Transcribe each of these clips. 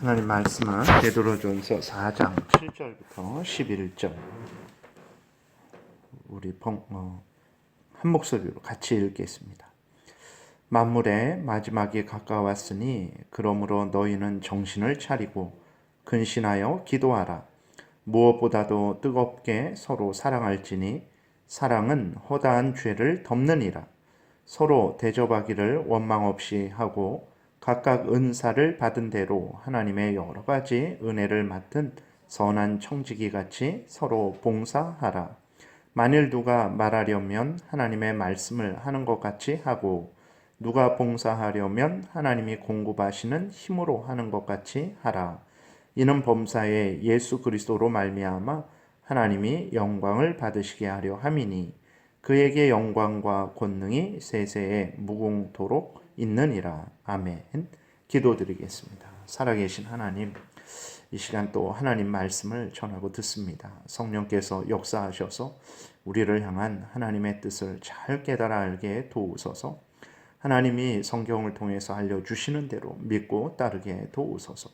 하나님 말씀은 베드로전서 4장 7절부터 11절 우리 한 목소리로 같이 읽겠습니다. 만물의 마지막이 가까웠으니 그러므로 너희는 정신을 차리고 근신하여 기도하라. 무엇보다도 뜨겁게 서로 사랑할지니 사랑은 허다한 죄를 덮느니라. 서로 대접하기를 원망 없이 하고 각각 은사를 받은 대로 하나님의 여러 가지 은혜를 맡은 선한 청지기 같이 서로 봉사하라. 만일 누가 말하려면 하나님의 말씀을 하는 것 같이 하고 누가 봉사하려면 하나님이 공급하시는 힘으로 하는 것 같이 하라. 이는 범사에 예수 그리스도로 말미암아 하나님이 영광을 받으시게 하려 함이니 그에게 영광과 권능이 세세에 무궁토록 있느니라. 아멘. 기도드리겠습니다. 살아계신 하나님, 이 시간 또 하나님 말씀을 전하고 듣습니다. 성령께서 역사하셔서 우리를 향한 하나님의 뜻을 잘 깨달아 알게 도우소서. 하나님이 성경을 통해서 알려주시는 대로 믿고 따르게 도우소서.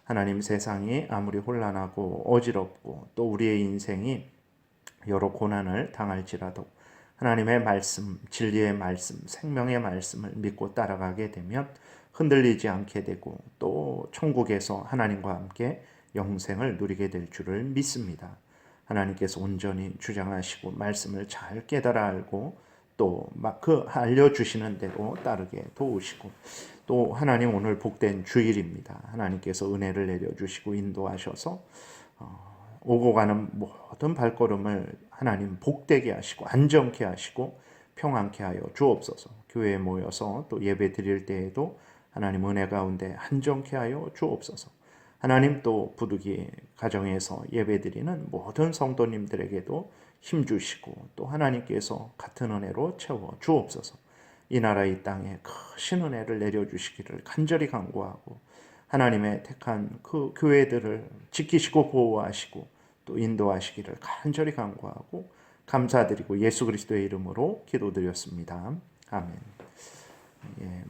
하나님, 세상이 아무리 혼란하고 어지럽고 또 우리의 인생이 여러 고난을 당할지라도 하나님의 말씀, 진리의 말씀, 생명의 말씀을 믿고 따라가게 되면 흔들리지 않게 되고 또 천국에서 하나님과 함께 영생을 누리게 될 줄을 믿습니다. 하나님께서 온전히 주장하시고 말씀을 잘 깨달아 알고 또 그 알려주시는 대로 따르게 도우시고 또 하나님, 오늘 복된 주일입니다. 하나님께서 은혜를 내려주시고 인도하셔서 오고 가는 모든 발걸음을 하나님 복되게 하시고 안정케 하시고 평안케 하여 주옵소서. 교회에 모여서 또 예배 드릴 때에도 하나님 은혜 가운데 안정케 하여 주옵소서. 하나님, 또 부득이 가정에서 예배 드리는 모든 성도님들에게도 힘주시고 또 하나님께서 같은 은혜로 채워 주옵소서. 이 나라 이 땅에 크신 은혜를 내려주시기를 간절히 간구하고 하나님의 택한 그 교회들을 지키시고 보호하시고 또 인도하시기를 간절히 간구하고 감사드리고 예수 그리스도의 이름으로 기도드렸습니다. 아멘.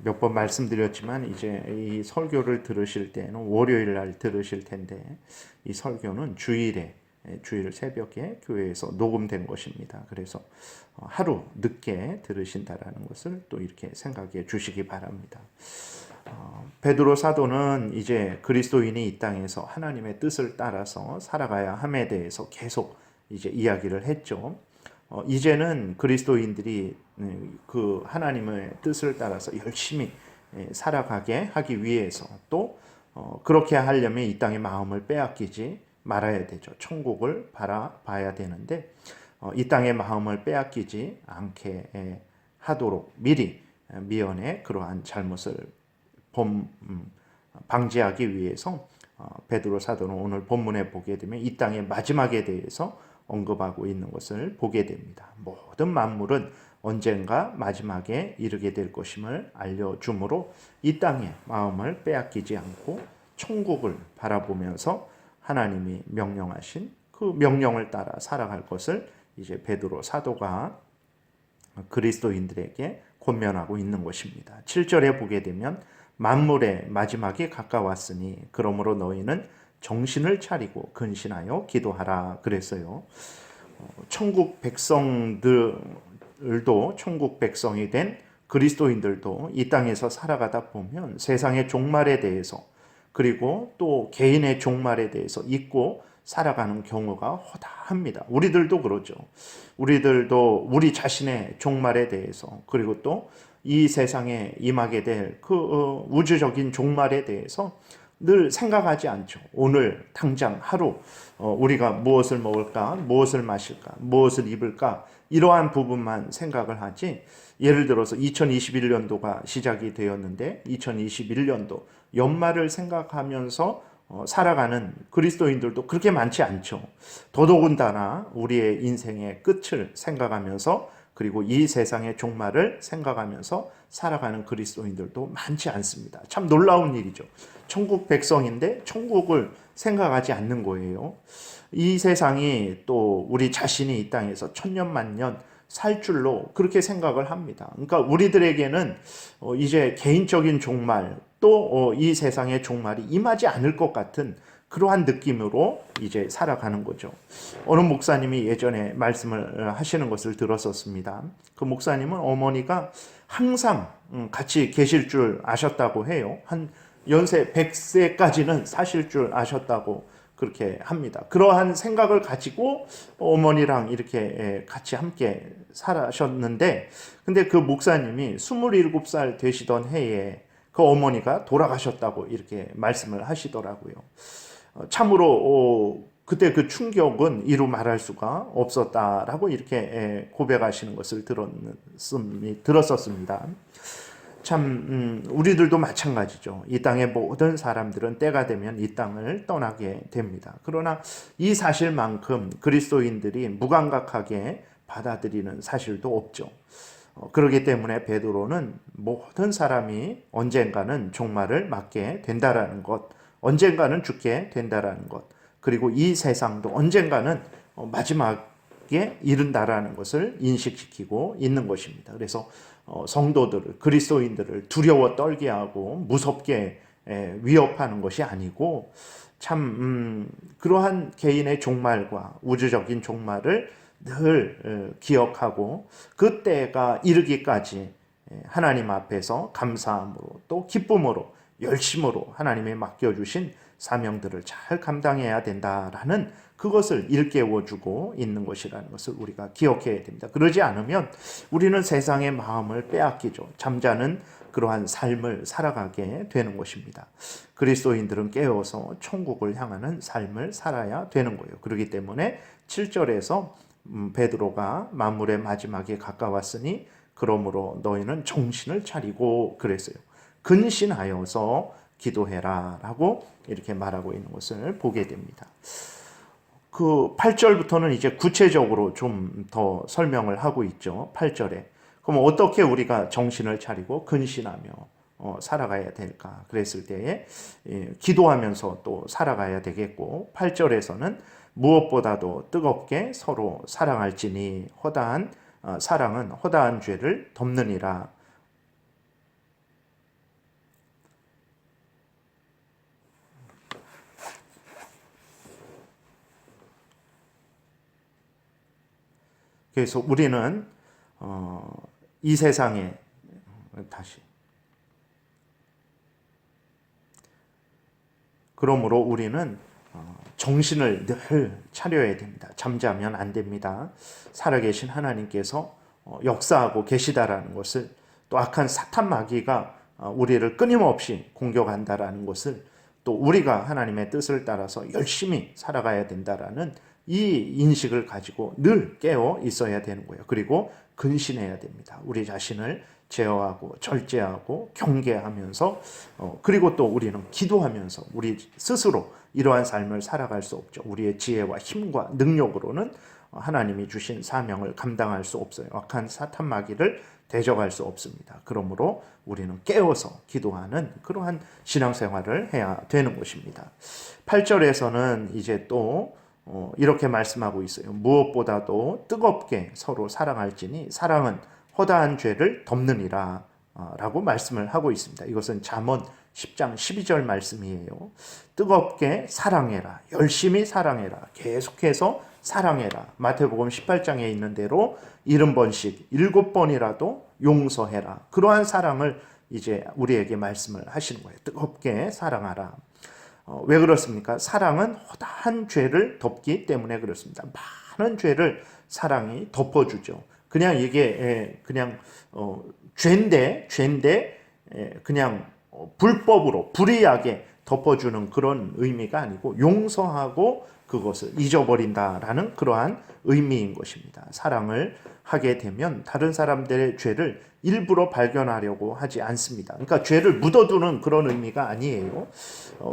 몇 번 말씀드렸지만 이제 이 설교를 들으실 때는 월요일 날 들으실 텐데 이 설교는 주일 새벽에 교회에서 녹음된 것입니다. 그래서 하루 늦게 들으신다라는 것을 또 이렇게 생각해 주시기 바랍니다. 베드로 사도는 이제 그리스도인이 이 땅에서 하나님의 뜻을 따라서 살아가야 함에 대해서 계속 이제 이야기를 했죠. 이제는 그리스도인들이 그 하나님의 뜻을 따라서 열심히 살아가게 하기 위해서 또 그렇게 하려면 이 땅의 마음을 빼앗기지 말아야 되죠. 천국을 바라봐야 되는데 이 땅의 마음을 빼앗기지 않게 하도록 미리 미연에 그러한 잘못을 방지하기 위해서 베드로 사도는 오늘 본문에 보게 되면 이 땅의 마지막에 대해서 언급하고 있는 것을 보게 됩니다. 모든 만물은 언젠가 마지막에 이르게 될 것임을 알려주므로 이 땅의 마음을 빼앗기지 않고 천국을 바라보면서 하나님이 명령하신 그 명령을 따라 살아갈 것을 이제 베드로 사도가 그리스도인들에게 권면하고 있는 것입니다. 7절에 보게 되면 만물의 마지막이 가까웠으니 그러므로 너희는 정신을 차리고 근신하여 기도하라 그랬어요. 천국 백성들도 천국 백성이 된 그리스도인들도 이 땅에서 살아가다 보면 세상의 종말에 대해서 그리고 또 개인의 종말에 대해서 잊고 살아가는 경우가 허다합니다. 우리들도 그러죠. 우리들도 우리 자신의 종말에 대해서 그리고 또 이 세상에 임하게 될 그 우주적인 종말에 대해서 늘 생각하지 않죠. 오늘 당장 하루 우리가 무엇을 먹을까, 무엇을 마실까, 무엇을 입을까 이러한 부분만 생각을 하지. 예를 들어서 2021년도가 시작이 되었는데 2021년도 연말을 생각하면서 살아가는 그리스도인들도 그렇게 많지 않죠. 더더군다나 우리의 인생의 끝을 생각하면서 그리고 이 세상의 종말을 생각하면서 살아가는 그리스도인들도 많지 않습니다. 참 놀라운 일이죠. 천국 백성인데 천국을 생각하지 않는 거예요. 이 세상이 또 우리 자신이 이 땅에서 천년 만년 살 줄로 그렇게 생각을 합니다. 그러니까 우리들에게는 이제 개인적인 종말 또 이 세상의 종말이 임하지 않을 것 같은 그러한 느낌으로 이제 살아가는 거죠. 어느 목사님이 예전에 말씀을 하시는 것을 들었었습니다. 그 목사님은 어머니가 항상 같이 계실 줄 아셨다고 해요. 한 연세 100세까지는 사실 줄 아셨다고 그렇게 합니다. 그러한 생각을 가지고 어머니랑 이렇게 같이 함께 살아셨는데, 근데 그 목사님이 27살 되시던 해에 그 어머니가 돌아가셨다고 이렇게 말씀을 하시더라고요. 참으로 그때 그 충격은 이루 말할 수가 없었다라고 이렇게 고백하시는 것을 들었었습니다. 참 우리들도 마찬가지죠. 이 땅의 모든 사람들은 때가 되면 이 땅을 떠나게 됩니다. 그러나 이 사실만큼 그리스도인들이 무감각하게 받아들이는 사실도 없죠. 그렇기 때문에 베드로는 모든 사람이 언젠가는 종말을 맞게 된다라는 것, 언젠가는 죽게 된다라는 것, 그리고 이 세상도 언젠가는 마지막에 이른다라는 것을 인식시키고 있는 것입니다. 그래서 성도들을, 그리스도인들을 두려워 떨게 하고 무섭게 위협하는 것이 아니고 참 그러한 개인의 종말과 우주적인 종말을 늘 기억하고 그때가 이르기까지 하나님 앞에서 감사함으로 또 기쁨으로 열심으로 하나님이 맡겨주신 사명들을 잘 감당해야 된다라는 그것을 일깨워주고 있는 것이라는 것을 우리가 기억해야 됩니다. 그러지 않으면 우리는 세상의 마음을 빼앗기죠. 잠자는 그러한 삶을 살아가게 되는 것입니다. 그리스도인들은 깨어서 천국을 향하는 삶을 살아야 되는 거예요. 그렇기 때문에 7절에서 베드로가 만물의 마지막에 가까웠으니 그러므로 너희는 정신을 차리고 그랬어요. 근신하여서 기도해라 라고 이렇게 말하고 있는 것을 보게 됩니다. 그 8절부터는 이제 구체적으로 좀 더 설명을 하고 있죠. 8절에. 그럼 어떻게 우리가 정신을 차리고 근신하며 살아가야 될까? 그랬을 때에 기도하면서 또 살아가야 되겠고 8절에서는 무엇보다도 뜨겁게 서로 사랑할지니 허다한 사랑은 허다한 죄를 덮느니라. 그래서 우리는 이 세상에 다시 그러므로 우리는 정신을 늘 차려야 됩니다. 잠자면 안 됩니다. 살아계신 하나님께서 역사하고 계시다라는 것을 또 악한 사탄 마귀가 우리를 끊임없이 공격한다라는 것을 또 우리가 하나님의 뜻을 따라서 열심히 살아가야 된다라는 이 인식을 가지고 늘 깨어 있어야 되는 거예요. 그리고 근신해야 됩니다. 우리 자신을 제어하고 절제하고 경계하면서 그리고 또 우리는 기도하면서 우리 스스로 이러한 삶을 살아갈 수 없죠. 우리의 지혜와 힘과 능력으로는 하나님이 주신 사명을 감당할 수 없어요. 악한 사탄 마귀를 대적할 수 없습니다. 그러므로 우리는 깨어서 기도하는 그러한 신앙생활을 해야 되는 것입니다. 8절에서는 이제 또 이렇게 말씀하고 있어요. 무엇보다도 뜨겁게 서로 사랑할지니 사랑은 허다한 죄를 덮느니라 라고 말씀을 하고 있습니다. 이것은 잠언 10장 12절 말씀이에요. 뜨겁게 사랑해라. 열심히 사랑해라. 계속해서 사랑해라. 마태복음 18장에 있는 대로 70번씩 7번이라도 용서해라. 그러한 사랑을 이제 우리에게 말씀을 하시는 거예요. 뜨겁게 사랑하라. 왜 그렇습니까? 사랑은 허다한 죄를 덮기 때문에 그렇습니다. 많은 죄를 사랑이 덮어주죠. 그냥 이게 그냥 죄인데 그냥 불법으로 불의하게 덮어주는 그런 의미가 아니고 용서하고 그것을 잊어버린다라는 그러한 의미인 것입니다. 사랑을 하게 되면 다른 사람들의 죄를 일부러 발견하려고 하지 않습니다. 그러니까 죄를 묻어두는 그런 의미가 아니에요.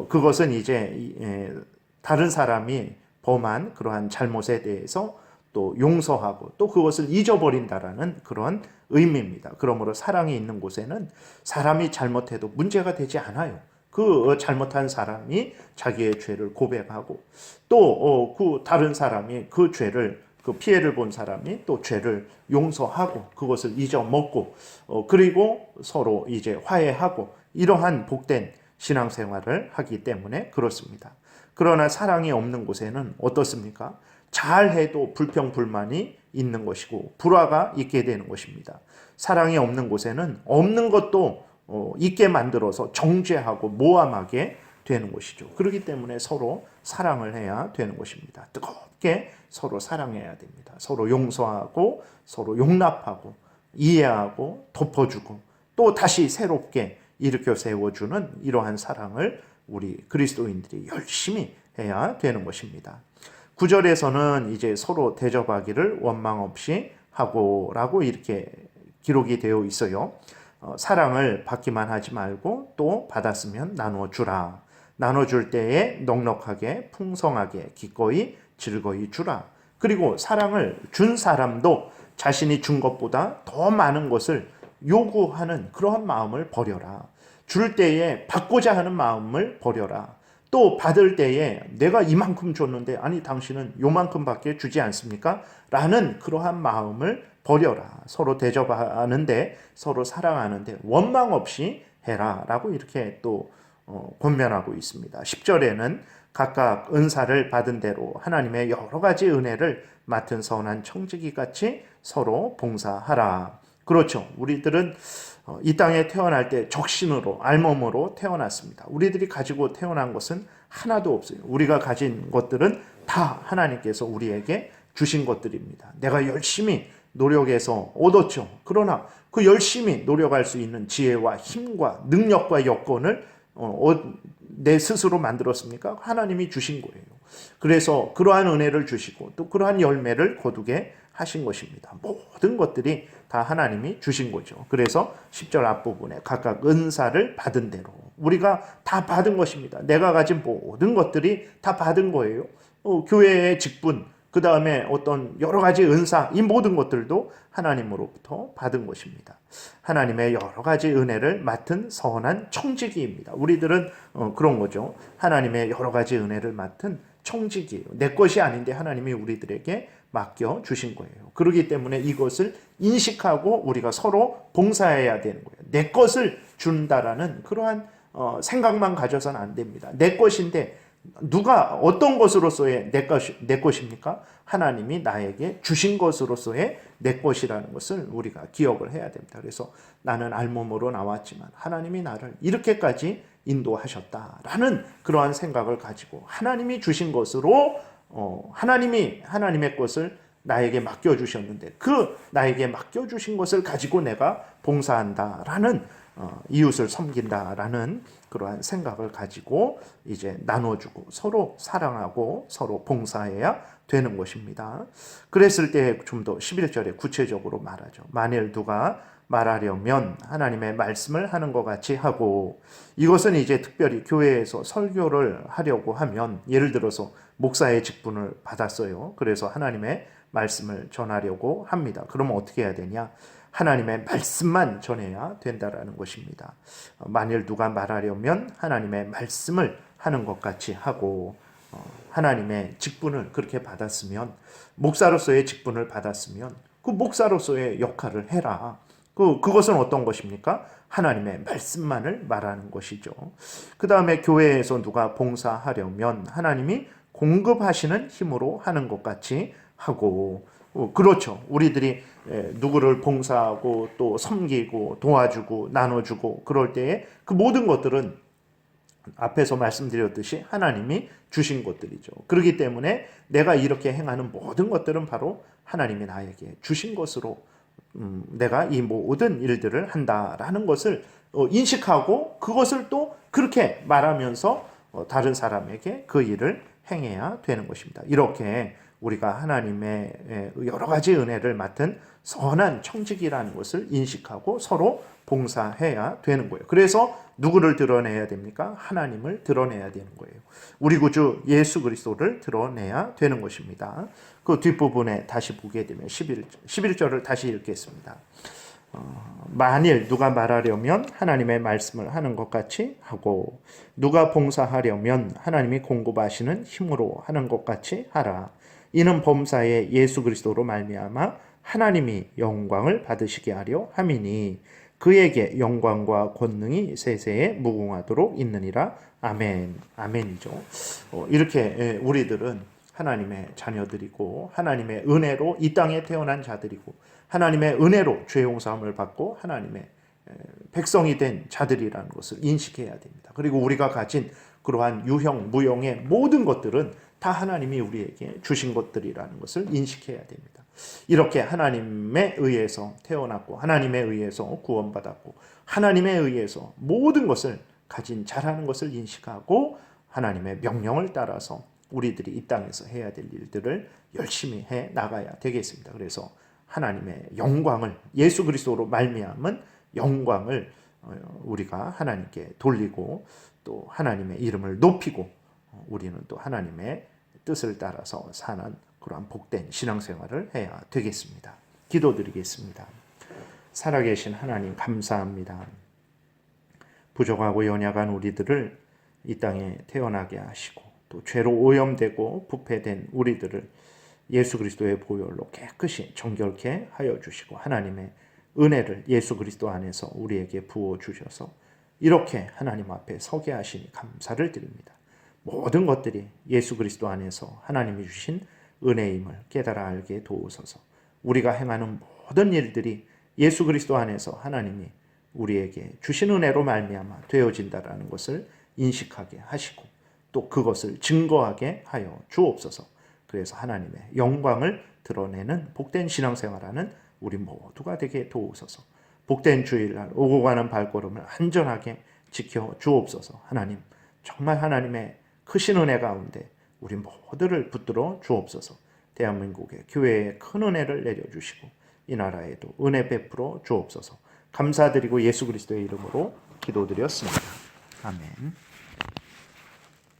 그것은 이제 다른 사람이 범한 그러한 잘못에 대해서 또 용서하고 또 그것을 잊어버린다라는 그런 의미입니다. 그러므로 사랑이 있는 곳에는 사람이 잘못해도 문제가 되지 않아요. 그 잘못한 사람이 자기의 죄를 고백하고 또 그 다른 사람이 그 죄를 그 피해를 본 사람이 또 죄를 용서하고 그것을 잊어먹고 그리고 서로 이제 화해하고 이러한 복된 신앙생활을 하기 때문에 그렇습니다. 그러나 사랑이 없는 곳에는 어떻습니까? 잘해도 불평불만이 있는 것이고 불화가 있게 되는 것입니다. 사랑이 없는 곳에는 없는 것도 있게 만들어서 정죄하고 모함하게 되는 것이죠. 그렇기 때문에 서로 사랑을 해야 되는 것입니다. 뜨겁게 서로 사랑해야 됩니다. 서로 용서하고 서로 용납하고 이해하고 덮어주고 또 다시 새롭게 일으켜 세워주는 이러한 사랑을 우리 그리스도인들이 열심히 해야 되는 것입니다. 9절에서는 이제 서로 대접하기를 원망 없이 하고라고 이렇게 기록이 되어 있어요. 사랑을 받기만 하지 말고 또 받았으면 나누어 주라. 나눠줄 때에 넉넉하게 풍성하게 기꺼이 즐거이 주라. 그리고 사랑을 준 사람도 자신이 준 것보다 더 많은 것을 요구하는 그러한 마음을 버려라. 줄 때에 받고자 하는 마음을 버려라. 또 받을 때에 내가 이만큼 줬는데 아니 당신은 요만큼밖에 주지 않습니까? 라는 그러한 마음을 버려라. 서로 대접하는데 서로 사랑하는데 원망 없이 해라 라고 이렇게 또 권면하고 있습니다. 10절에는 각각 은사를 받은 대로 하나님의 여러 가지 은혜를 맡은 선한 청지기 같이 서로 봉사하라. 그렇죠. 우리들은 이 땅에 태어날 때 적신으로 알몸으로 태어났습니다. 우리들이 가지고 태어난 것은 하나도 없어요. 우리가 가진 것들은 다 하나님께서 우리에게 주신 것들입니다. 내가 열심히 노력해서 얻었죠. 그러나 그 열심히 노력할 수 있는 지혜와 힘과 능력과 여건을 내 스스로 만들었습니까? 하나님이 주신 거예요. 그래서 그러한 은혜를 주시고 또 그러한 열매를 거두게 하신 것입니다. 모든 것들이 다 하나님이 주신 거죠. 그래서 10절 앞부분에 각각 은사를 받은 대로 우리가 다 받은 것입니다. 내가 가진 모든 것들이 다 받은 거예요. 교회의 직분, 그 다음에 어떤 여러 가지 은사, 이 모든 것들도 하나님으로부터 받은 것입니다. 하나님의 여러 가지 은혜를 맡은 선한 청지기입니다. 우리들은 그런 거죠. 하나님의 여러 가지 은혜를 맡은 청지기예요. 내 것이 아닌데 하나님이 우리들에게 맡겨주신 거예요. 그렇기 때문에 이것을 인식하고 우리가 서로 봉사해야 되는 거예요. 내 것을 준다라는 그러한 생각만 가져서는 안 됩니다. 내 것인데 누가 어떤 것으로서의 내 것입니까? 하나님이 나에게 주신 것으로서의 내 것이라는 것을 우리가 기억을 해야 됩니다. 그래서 나는 알몸으로 나왔지만 하나님이 나를 이렇게까지 인도하셨다라는 그러한 생각을 가지고 하나님이 주신 것으로 하나님의 것을 나에게 맡겨주셨는데 그 나에게 맡겨주신 것을 가지고 내가 봉사한다라는 이웃을 섬긴다라는 그러한 생각을 가지고 이제 나눠주고 서로 사랑하고 서로 봉사해야 되는 것입니다. 그랬을 때 좀 더 11절에 구체적으로 말하죠. 만일 누가 말하려면 하나님의 말씀을 하는 것 같이 하고, 이것은 이제 특별히 교회에서 설교를 하려고 하면 예를 들어서 목사의 직분을 받았어요. 그래서 하나님의 말씀을 전하려고 합니다. 그러면 어떻게 해야 되냐? 하나님의 말씀만 전해야 된다라는 것입니다. 만일 누가 말하려면 하나님의 말씀을 하는 것 같이 하고, 하나님의 직분을 그렇게 받았으면, 목사로서의 직분을 받았으면 그 목사로서의 역할을 해라. 그것은 어떤 것입니까? 하나님의 말씀만을 말하는 것이죠. 그 다음에 교회에서 누가 봉사하려면 하나님이 공급하시는 힘으로 하는 것 같이 하고, 그렇죠. 우리들이 누구를 봉사하고 또 섬기고 도와주고 나눠주고 그럴 때에 그 모든 것들은 앞에서 말씀드렸듯이 하나님이 주신 것들이죠. 그렇기 때문에 내가 이렇게 행하는 모든 것들은 바로 하나님이 나에게 주신 것으로 내가 이 모든 일들을 한다라는 것을 인식하고 그것을 또 그렇게 말하면서 다른 사람에게 그 일을 행해야 되는 것입니다. 이렇게 우리가 하나님의 여러 가지 은혜를 맡은 선한 청지기라는 것을 인식하고 서로 봉사해야 되는 거예요. 그래서 누구를 드러내야 됩니까? 하나님을 드러내야 되는 거예요. 우리 구주 예수 그리스도를 드러내야 되는 것입니다. 그 뒷부분에 다시 보게 되면 11절을 다시 읽겠습니다. 만일 누가 말하려면 하나님의 말씀을 하는 것 같이 하고, 누가 봉사하려면 하나님이 공급하시는 힘으로 하는 것 같이 하라. 이는 범사에 예수 그리스도로 말미암아 하나님이 영광을 받으시게 하려 함이니 그에게 영광과 권능이 세세에 무궁하도록 있느니라. 아멘. 아멘이죠. 이렇게 우리들은 하나님의 자녀들이고 하나님의 은혜로 이 땅에 태어난 자들이고 하나님의 은혜로 죄 용서함을 받고 하나님의 백성이 된 자들이라는 것을 인식해야 됩니다. 그리고 우리가 가진 그러한 유형, 무형의 모든 것들은 다 하나님이 우리에게 주신 것들이라는 것을 인식해야 됩니다. 이렇게 하나님에 의해서 태어났고 하나님에 의해서 구원받았고 하나님에 의해서 모든 것을 가진 자라는 것을 인식하고 하나님의 명령을 따라서 우리들이 이 땅에서 해야 될 일들을 열심히 해 나가야 되겠습니다. 그래서 하나님의 영광을 예수 그리스도로 말미암은 영광을 우리가 하나님께 돌리고 또 하나님의 이름을 높이고 우리는 또 하나님의 뜻을 따라서 사는 그러한 복된 신앙생활을 해야 되겠습니다. 기도드리겠습니다. 살아계신 하나님 감사합니다. 부족하고 연약한 우리들을 이 땅에 태어나게 하시고 또 죄로 오염되고 부패된 우리들을 예수 그리스도의 보혈로 깨끗이 정결케 하여 주시고 하나님의 은혜를 예수 그리스도 안에서 우리에게 부어 주셔서 이렇게 하나님 앞에 서게 하시니 감사를 드립니다. 모든 것들이 예수 그리스도 안에서 하나님이 주신 은혜임을 깨달아 알게 도우소서. 우리가 행하는 모든 일들이 예수 그리스도 안에서 하나님이 우리에게 주신 은혜로 말미암아 되어진다라는 것을 인식하게 하시고 또 그것을 증거하게 하여 주옵소서. 그래서 하나님의 영광을 드러내는 복된 신앙생활하는 우리 모두가 되게 도우소서. 복된 주일날 오고 가는 발걸음을 안전하게 지켜 주옵소서. 하나님 정말 하나님의 크신 은혜 가운데 우리 모두를 붙들어 주옵소서. 대한민국의 교회에 큰 은혜를 내려주시고 이 나라에도 은혜 베풀어 주옵소서. 감사드리고 예수 그리스도의 이름으로 기도드렸습니다. 아멘.